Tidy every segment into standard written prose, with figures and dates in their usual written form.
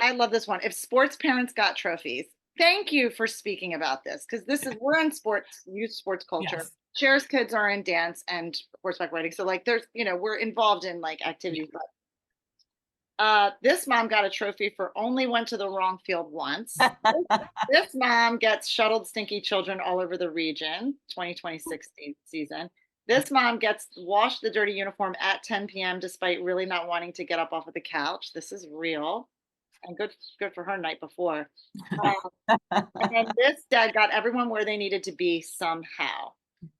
I love this one. If sports parents got trophies, thank you for speaking about this because we're in sports, youth sports culture. Yes. Cher's kids are in dance and horseback riding. So like there's, we're involved in like Yeah. activities. But this mom got a trophy for only went to the wrong field once. This mom gets shuttled stinky children all over the region, 2026 season. This mom gets washed the dirty uniform at 10 p.m. despite really not wanting to get up off of the couch. This is real. And good for her night before. And then this dad got everyone where they needed to be somehow.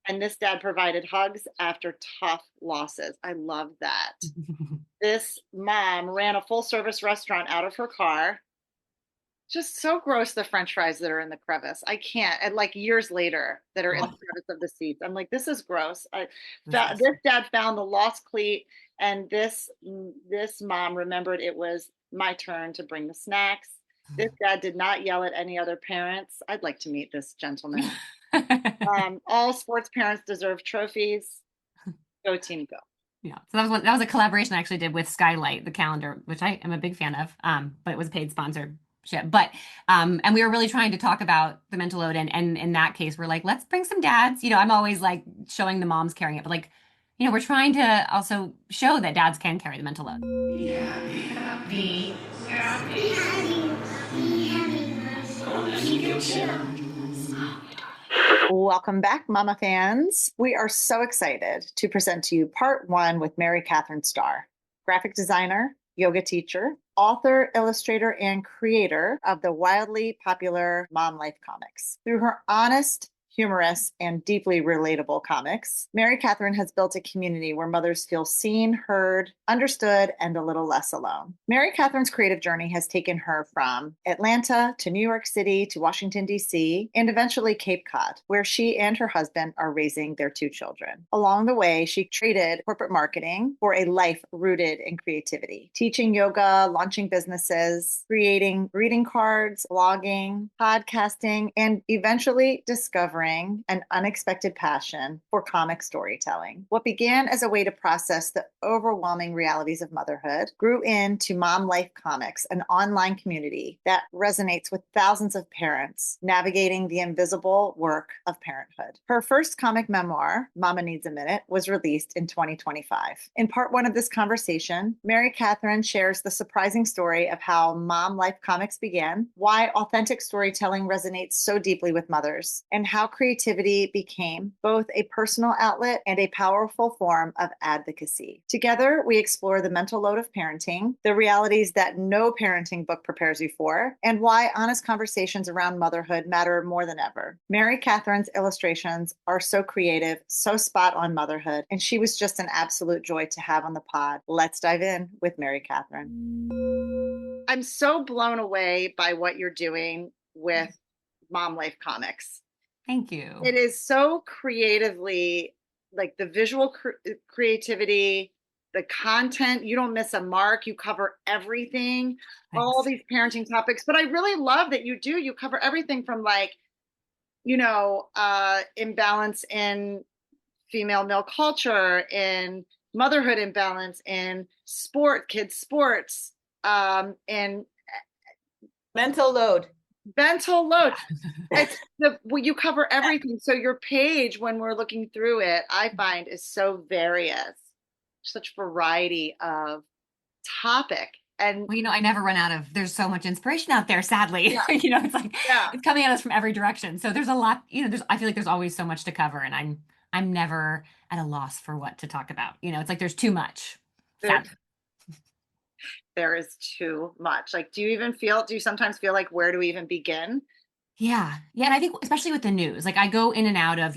And this dad provided hugs after tough losses. I love that. This mom ran a full service restaurant out of her car. Just so gross, the French fries that are in the crevice. I can't. And like years later, that are in the crevice of the seats. I'm like, this is gross. This dad found the lost cleat, and this mom remembered it was my turn to bring the snacks. This dad did not yell at any other parents. I'd like to meet this gentleman. All sports parents deserve trophies. Go team, go. Yeah. So that was a collaboration I actually did with Skylight, the calendar, which I am a big fan of. But it was a paid sponsorship. But and we were really trying to talk about the mental load, and in that case, we're like, let's bring some dads. I'm always like showing the moms carrying it, but like, we're trying to also show that dads can carry the mental load. Yeah, happy, happy, Welcome back, Mama fans. We are so excited to present to you part one with Mary Catherine Starr, graphic designer, yoga teacher, author, illustrator, and creator of the wildly popular Mom Life comics. Through her honest, humorous, and deeply relatable comics, Mary Catherine has built a community where mothers feel seen, heard, understood, and a little less alone. Mary Catherine's creative journey has taken her from Atlanta to New York City to Washington, D.C., and eventually Cape Cod, where she and her husband are raising their 2 children. Along the way, she traded corporate marketing for a life rooted in creativity, teaching yoga, launching businesses, creating greeting cards, blogging, podcasting, and eventually discovering an unexpected passion for comic storytelling. What began as a way to process the overwhelming realities of motherhood grew into Mom Life Comics, an online community that resonates with thousands of parents navigating the invisible work of parenthood. Her first comic memoir, Mama Needs a Minute, was released in 2025. In part one of this conversation, Mary Catherine shares the surprising story of how Mom Life Comics began, why authentic storytelling resonates so deeply with mothers, and how creativity became both a personal outlet and a powerful form of advocacy. Together, we explore the mental load of parenting, the realities that no parenting book prepares you for, and why honest conversations around motherhood matter more than ever. Mary Catherine's illustrations are so creative, so spot on motherhood, and she was just an absolute joy to have on the pod. Let's dive in with Mary Catherine. I'm so blown away by what you're doing with Mom Life Comics. Thank you. It is so creatively, like the visual creativity, the content, you don't miss a mark. You cover everything, all these parenting topics. But I really love that you cover everything from like, imbalance in female male culture, in motherhood imbalance, in kids sports, and mental load. You cover everything. So your page, when we're looking through it, I find is so various, such variety of topic. And well, I never run out of, there's so much inspiration out there, sadly. Yeah. It's like, it's coming at us from every direction. So there's a lot, I feel like there's always so much to cover, and I'm never at a loss for what to talk about. It's like there's too much. There is too much. Like, do you sometimes feel like, where do we even begin? Yeah. And I think especially with the news, like I go in and out of,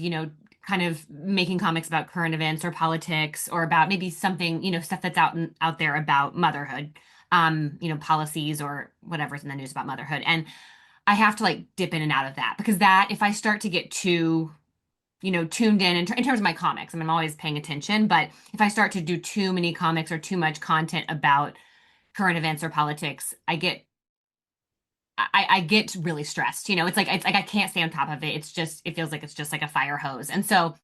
kind of making comics about current events or politics or about maybe something, stuff that's out there about motherhood, policies or whatever's in the news about motherhood. And I have to like dip in and out of that, because that, if I start to get too, tuned in terms of my comics, I'm always paying attention, but if I start to do too many comics or too much content about current events or politics, I get really stressed. It's like I can't stay on top of it. It feels like it's just like a fire hose. And so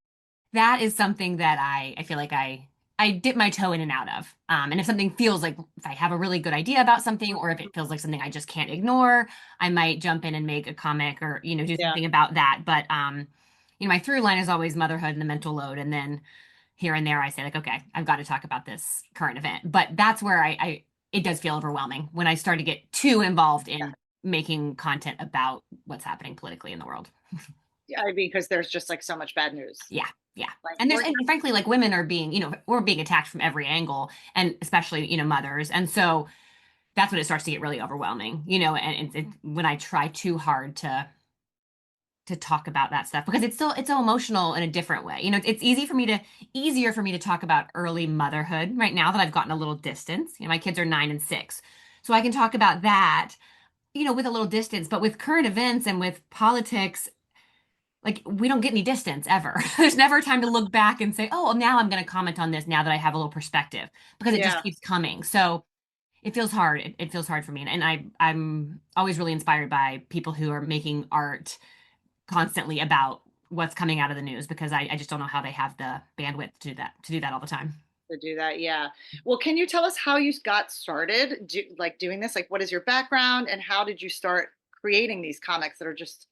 that is something that I feel like I I dip my toe in and out of. And if something feels like, if I have a really good idea about something, or if it feels like something I just can't ignore, I might jump in and make a comic or, do Yeah. something about that. But, my through line is always motherhood and the mental load. And then here and there, I say like, okay, I've got to talk about this current event. But that's where it does feel overwhelming when I start to get too involved in making content about what's happening politically in the world. Yeah, I mean, because there's just like so much bad news. Yeah. Yeah. Like, And frankly, like women are being, we're being attacked from every angle, and especially, mothers. And so that's when it starts to get really overwhelming, and when I try too hard to talk about that stuff, because it's so emotional in a different way. It's easier for me to talk about early motherhood right now that I've gotten a little distance. My kids are 9 and 6. So I can talk about that, with a little distance, but with current events and with politics, like we don't get any distance ever. There's never a time to look back and say, oh, well, now I'm going to comment on this now that I have a little perspective, because it just keeps coming. So it feels hard. It feels hard for me. And I'm always really inspired by people who are making art constantly about what's coming out of the news, because I just don't know how they have the bandwidth to do that all the time. to do that. Yeah. Well, can you tell us how you got started doing this? Like, what is your background and how did you start creating these comics that are just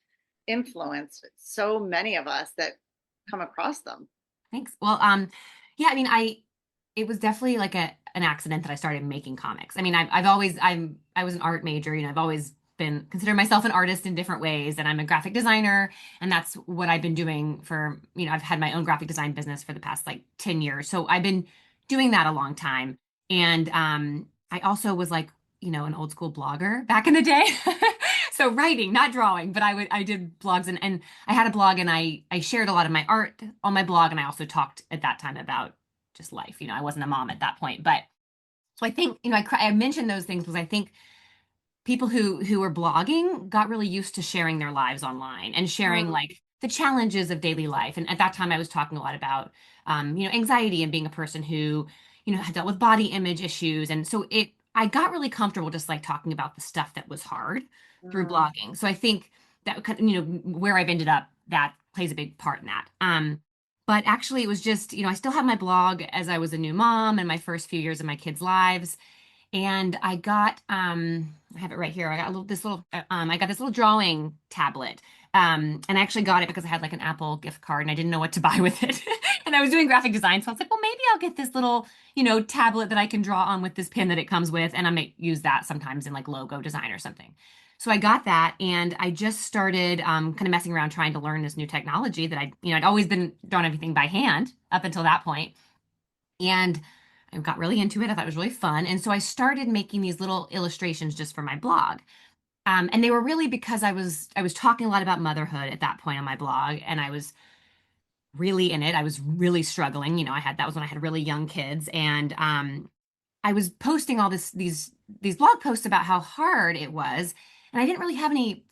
influenced so many of us that come across them? Thanks. Well, yeah, I mean, it was definitely like an accident that I started making comics. I mean, I was an art major, I've always been considered myself an artist in different ways, and I'm a graphic designer, and that's what I've been doing for, I've had my own graphic design business for the past like 10 years. So I've been doing that a long time. And I also was like, an old school blogger back in the day. So writing, not drawing, but I did blogs, and I had a blog, and I shared a lot of my art on my blog, and I also talked at that time about just life. I wasn't a mom at that point, but so I think, I mentioned those things because I think people who were blogging got really used to sharing their lives online and sharing like the challenges of daily life. And at that time, I was talking a lot about, anxiety and being a person who, had dealt with body image issues. And so I got really comfortable just like talking about the stuff that was hard through blogging. So I think that, where I've ended up, that plays a big part in that. But actually, it was just, I still had my blog as I was a new mom and my first few years of my kids' lives. And I got, I have it right here. I got I got this little drawing tablet. And I actually got it because I had like an Apple gift card and I didn't know what to buy with it. And I was doing graphic design. So I was like, well, maybe I'll get this little, tablet that I can draw on with this pen that it comes with. And I may use that sometimes in like logo design or something. So I got that, and I just started kind of messing around trying to learn this new technology that I'd always been drawing everything by hand up until that point. And I got really into it. I thought it was really fun. And so I started making these little illustrations just for my blog. And they were really because I was talking a lot about motherhood at that point on my blog, and I was really in it. I was really struggling. That was when I had really young kids, and I was posting all these blog posts about how hard it was, and I didn't really have any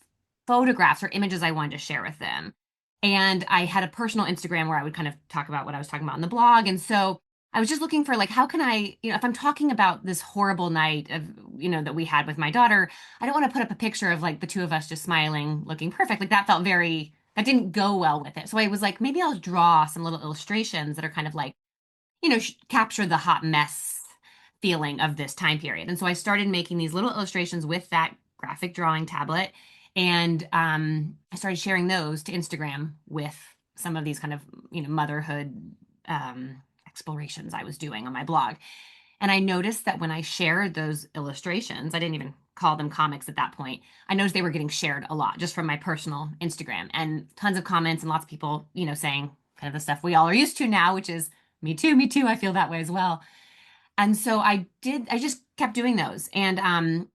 photographs or images I wanted to share with them. And I had a personal Instagram where I would kind of talk about what I was talking about in the blog. And so I was just looking for like, how can I, if I'm talking about this horrible night of, that we had with my daughter, I don't want to put up a picture of like the two of us just smiling, looking perfect. Like that didn't go well with it. So I was like, maybe I'll draw some little illustrations that are kind of like, capture the hot mess feeling of this time period. And so I started making these little illustrations with that graphic drawing tablet. And I started sharing those to Instagram with some of these kind of, motherhood explorations I was doing on my blog. And I noticed that when I shared those illustrations, I didn't even call them comics at that point. I noticed they were getting shared a lot just from my personal Instagram, and tons of comments and lots of people, saying kind of the stuff we all are used to now, which is me too, me too. I feel that way as well. And so I just kept doing those. And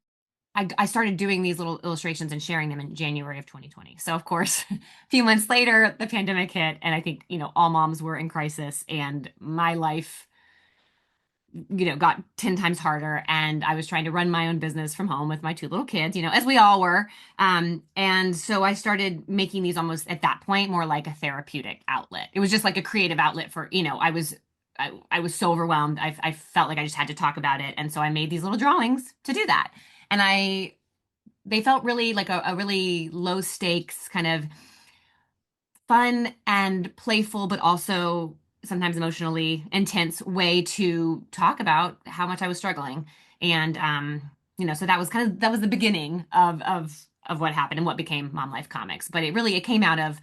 I started doing these little illustrations and sharing them in January of 2020. So of course, a few months later, the pandemic hit, and I think, all moms were in crisis, and my life, got 10 times harder. And I was trying to run my own business from home with my two little kids, as we all were. And so I started making these almost at that point more like a therapeutic outlet. It was just like a creative outlet for, I was so overwhelmed. I felt like I just had to talk about it. And so I made these little drawings to do that. And they felt really like a really low stakes kind of fun and playful, but also sometimes emotionally intense way to talk about how much I was struggling. And so that was the beginning of what happened and what became Mom Life Comics. But it came out of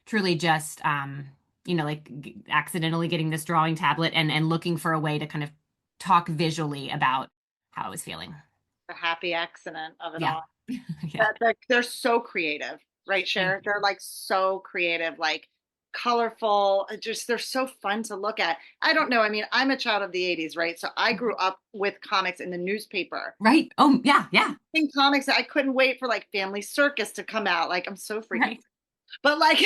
truly just accidentally getting this drawing tablet and looking for a way to kind of talk visually about how I was feeling. The happy accident of it Yeah. all. Yeah. They're so creative, right, Thank Cher? you. They're like so creative, like colorful. Just they're so fun to look at. I don't know. I mean, I'm a child of the 80s, right? So I grew up with comics in the newspaper. Right. Oh, yeah, yeah. In comics, I couldn't wait for like Family Circus to come out. Like I'm so freaking, Right. but like,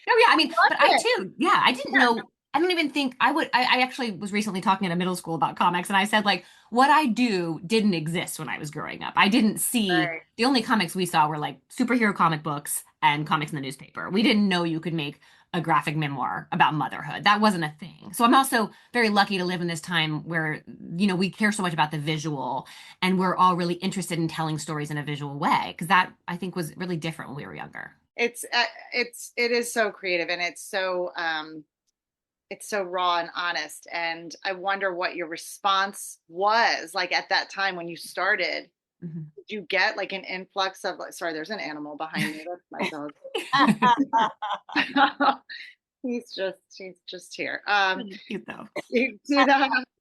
Oh yeah, I mean, but I love it. too, yeah, I didn't Yeah, know. I don't even think I would. I actually was recently talking at a middle school about comics, and I said like what I do didn't exist when I was growing up. I didn't see right. the only comics we saw were like superhero comic books and comics in the newspaper. We didn't know you could make a graphic memoir about motherhood. That wasn't a thing. So I'm also very lucky to live in this time where we care so much about the visual, and we're all really interested in telling stories in a visual way because that I think was really different when we were younger. It is so creative and it's so raw and honest. And I wonder what your response was like at that time when you started. Mhm. Did you get like an influx of like, sorry, there's an animal behind me. That's my dog. He's just here. Really cute though.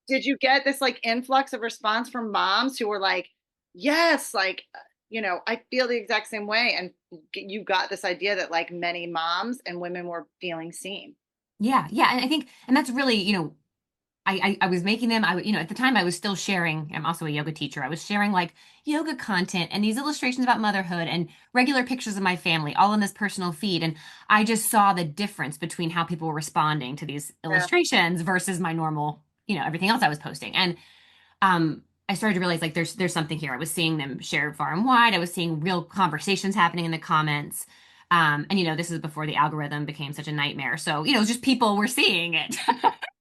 Did you get this like influx of response from moms who were like, yes, like, I feel the exact same way. And you got this idea that like many moms and women were feeling seen. Yeah, yeah, and I think, and that's really, I was making them. At the time I was still sharing. I'm also a yoga teacher. I was sharing like yoga content and these illustrations about motherhood and regular pictures of my family, all in this personal feed. And I just saw the difference between how people were responding to these Yeah. illustrations versus my normal, everything else I was posting. And I started to realize like there's something here. I was seeing them shared far and wide. I was seeing real conversations happening in the comments. And this is before the algorithm became such a nightmare. So, it was just people were seeing it.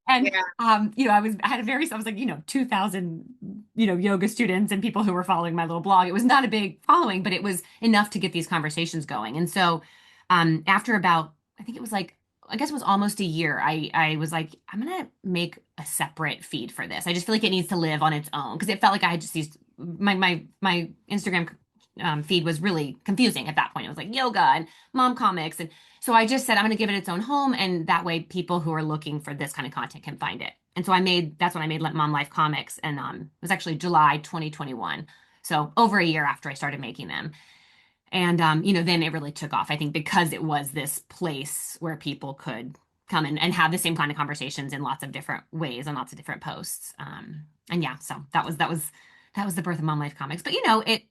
And Yeah. I was like, 2,000, yoga students and people who were following my little blog. It was not a big following, but it was enough to get these conversations going. And so after about, I think it was like I guess it was almost a year. I was like, I'm gonna make a separate feed for this. I just feel like it needs to live on its own because it felt like I had just these my Instagram feed was really confusing at that point. It was like yoga and mom comics, and so I just said I'm gonna give it its own home, and that way people who are looking for this kind of content can find it. And so that's when I made Mom Life Comics, and it was actually July 2021, so over a year after I started making them. And then it really took off, I think, because it was this place where people could come and have the same kind of conversations in lots of different ways and lots of different posts. And yeah, so that was the birth of Mom Life Comics. But it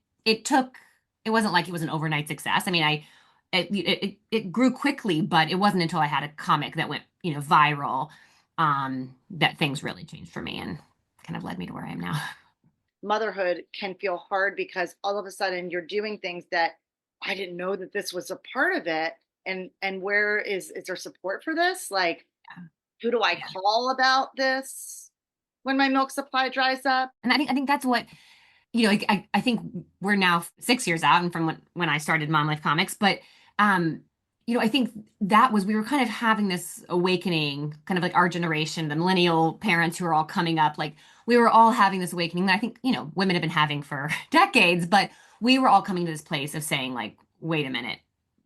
wasn't like it was an overnight success. I mean, it grew quickly, but it wasn't until I had a comic that went, viral, that things really changed for me and kind of led me to where I am now. Motherhood can feel hard because all of a sudden you're doing things that I didn't know that this was a part of it. And where is there support for this? Like, who do I Yeah. call about this when my milk supply dries up? And I think that's what I think we're now 6 years out and from when I started Mom Life Comics, but um, I think we were kind of having this awakening, kind of like our generation, the millennial parents who are all coming up, like we were all having this awakening that I think, women have been having for decades, but we were all coming to this place of saying, like, wait a minute,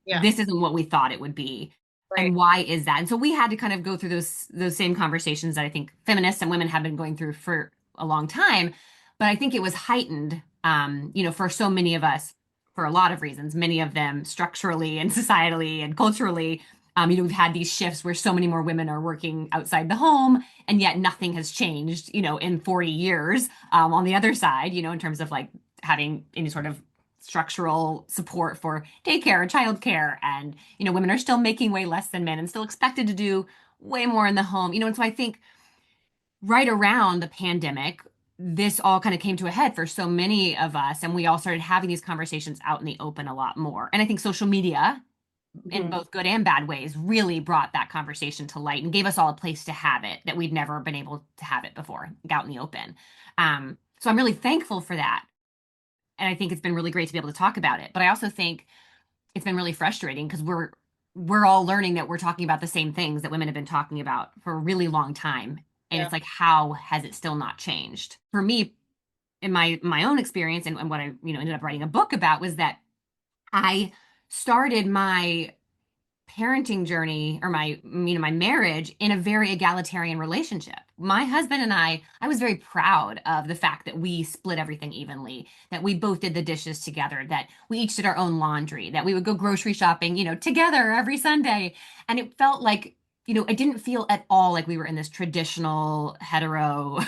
Yeah, this isn't what we thought it would be. right. And why is that? And so we had to kind of go through those same conversations that I think feminists and women have been going through for a long time. But I think it was heightened, for so many of us for a lot of reasons, many of them structurally and societally and culturally. We've had these shifts where so many more women are working outside the home, and yet nothing has changed, in 40 years, on the other side, in terms of like having any sort of structural support for daycare and childcare. And, women are still making way less than men and still expected to do way more in the home, and so I think right around the pandemic, this all kind of came to a head for so many of us, and we all started having these conversations out in the open a lot more. And I think social media, in Mhm. both good and bad ways, really brought that conversation to light and gave us all a place to have it that we'd never been able to have it before, like out in the open. So I'm really thankful for that. And I think it's been really great to be able to talk about it. But I also think it's been really frustrating because we're we're all learning that we're talking about the same things that women have been talking about for a really long time. And Yeah. it's like, how has it still not changed? For me, in my own experience and what I, ended up writing a book about was that I started my parenting journey or my marriage in a very egalitarian relationship. My husband and I was very proud of the fact that we split everything evenly, that we both did the dishes together, that we each did our own laundry, that we would go grocery shopping, together every Sunday. And it felt like, it didn't feel at all like we were in this traditional hetero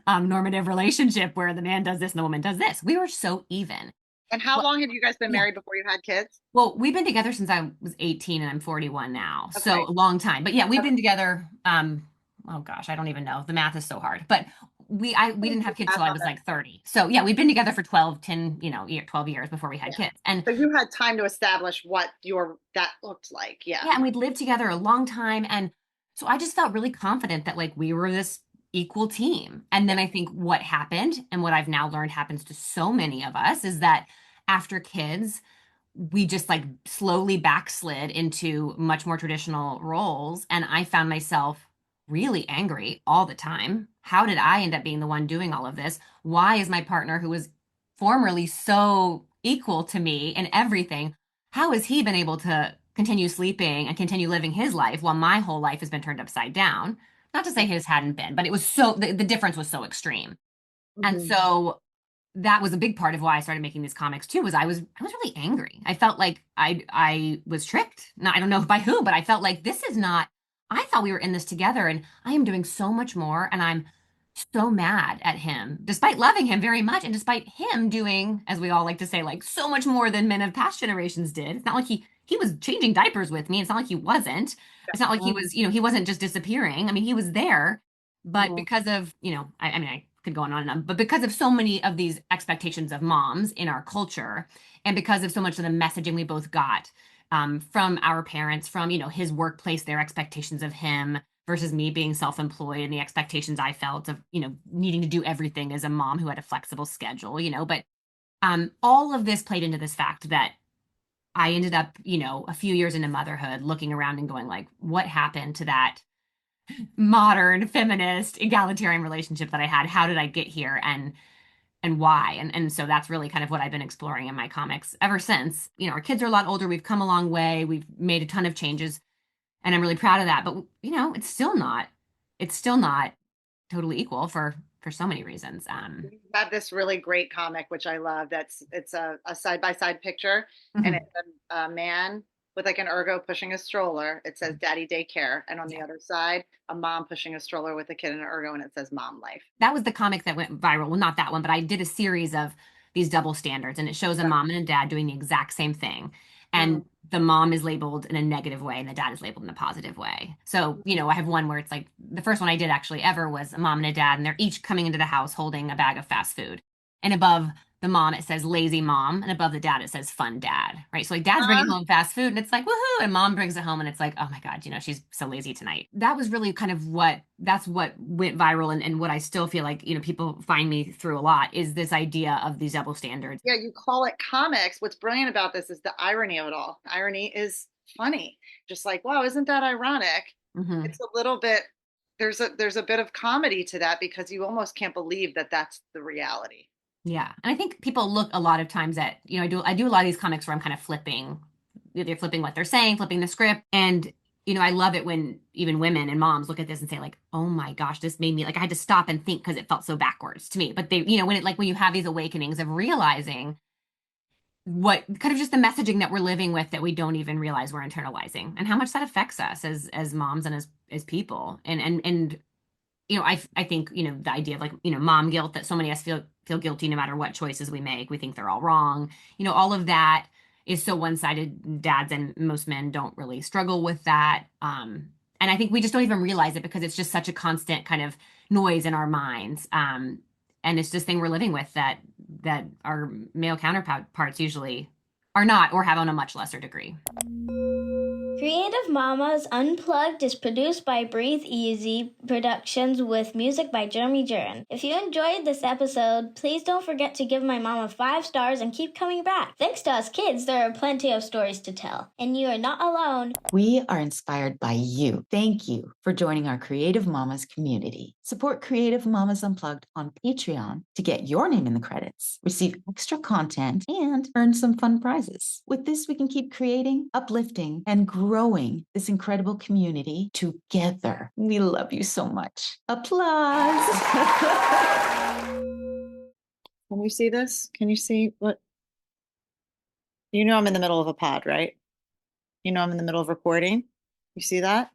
normative relationship where the man does this and the woman does this. We were so even. And how long have you guys been Yeah. married before you had kids? Well, we've been together since I was 18 and I'm 41 now. Okay. So a long time. But yeah, we've Okay. been together oh gosh, I don't even know. The math is so hard. But we didn't have kids till I was like 30. So yeah, we've been together for 12, 10, 12 years before we had kids. And So you had time to establish what that looked like. Yeah. yeah, and we'd lived together a long time. And so I just felt really confident that like we were this equal team. And then I think what happened and what I've now learned happens to so many of us is that after kids, we just like slowly backslid into much more traditional roles. And I found myself really angry all the time. How did I end up being the one doing all of this? Why is my partner, who was formerly so equal to me in everything, how has he been able to continue sleeping and continue living his life while my whole life has been turned upside down? Not to say his hadn't been, but it was the difference was so extreme. And Mhm. so that was a big part of why I started making these comics too, was I was really angry. I felt like I was tricked. Now, I don't know by who, but I felt like this is not, I thought we were in this together and I am doing so much more and I'm so mad at him, despite loving him very much and despite him doing, as we all like to say, like so much more than men of past generations did. It's not like he was changing diapers with me. It's not like he wasn't. It's not like he was, he wasn't just disappearing. I mean, he was there, but Mhm. because of, I mean, I could go on and on, but because of so many of these expectations of moms in our culture, and because of so much of the messaging we both got from our parents, from his workplace, their expectations of him versus me being self-employed and the expectations I felt of needing to do everything as a mom who had a flexible schedule, but all of this played into this fact that I ended up, a few years into motherhood, looking around and going like, what happened to that modern feminist egalitarian relationship that I had? How did I get here and why? And so that's really kind of what I've been exploring in my comics ever since. Our kids are a lot older, we've come a long way, we've made a ton of changes, and I'm really proud of that. But it's still not totally equal for so many reasons. You have this really great comic, which I love. It's a side by side picture, and Mhm. it's a man with like an ergo pushing a stroller. It says "Daddy Daycare," and on the Yeah. other side, a mom pushing a stroller with a kid in an ergo, and it says "Mom Life." That was the comic that went viral. Well, not that one, but I did a series of these double standards, and it shows a Yeah. mom and a dad doing the exact same thing. Mhm. And the mom is labeled in a negative way, and the dad is labeled in a positive way. So, I have one where it's like the first one I did actually ever was a mom and a dad, and they're each coming into the house holding a bag of fast food. And above the mom, it says lazy mom, and above the dad, it says fun dad, right? So, like, dad's bringing home fast food, and it's like, woohoo. And mom brings it home, and it's like, oh my God, she's so lazy tonight. That was really kind of that's what went viral, and what I still feel like, people find me through a lot is this idea of these double standards. Yeah, you call it comics. What's brilliant about this is the irony of it all. Irony is funny. Just like, wow, isn't that ironic? Hmm. It's a little bit there's a bit of comedy to that because you almost can't believe that that's the reality. Yeah. And I think people look a lot of times at, I do a lot of these comics where I'm kind of flipping, they're flipping what they're saying, flipping the script. And, I love it when even women and moms look at this and say like, oh my gosh, this made me like, I had to stop and think because it felt so backwards to me. But they, when you have these awakenings of realizing what kind of just the messaging that we're living with that we don't even realize we're internalizing and how much that affects us as moms and as people. And I think, the idea of like, mom guilt that so many of us feel guilty no matter what choices we make. We think they're all wrong. All of that is so one-sided. Dads and most men don't really struggle with that. And I think we just don't even realize it because it's just such a constant kind of noise in our minds. And it's this thing we're living with that our male counterparts usually are not or have on a much lesser degree. Creative Mamas Unplugged is produced by Breatheasy Productions with music by Jeremy Jurin. If you enjoyed this episode, please don't forget to give my mama 5 stars and keep coming back. Thanks to us kids, there are plenty of stories to tell, and you are not alone. We are inspired by you. Thank you for joining our Creative Mamas community. Support Creative Mamas Unplugged on Patreon to get your name in the credits, receive extra content, and earn some fun prizes. With this, we can keep creating, uplifting, and growing this incredible community together. We love you so much. Applause. Can you see this? Can you see what? You know I'm in the middle of a pod, right? You know I'm in the middle of recording. You see that?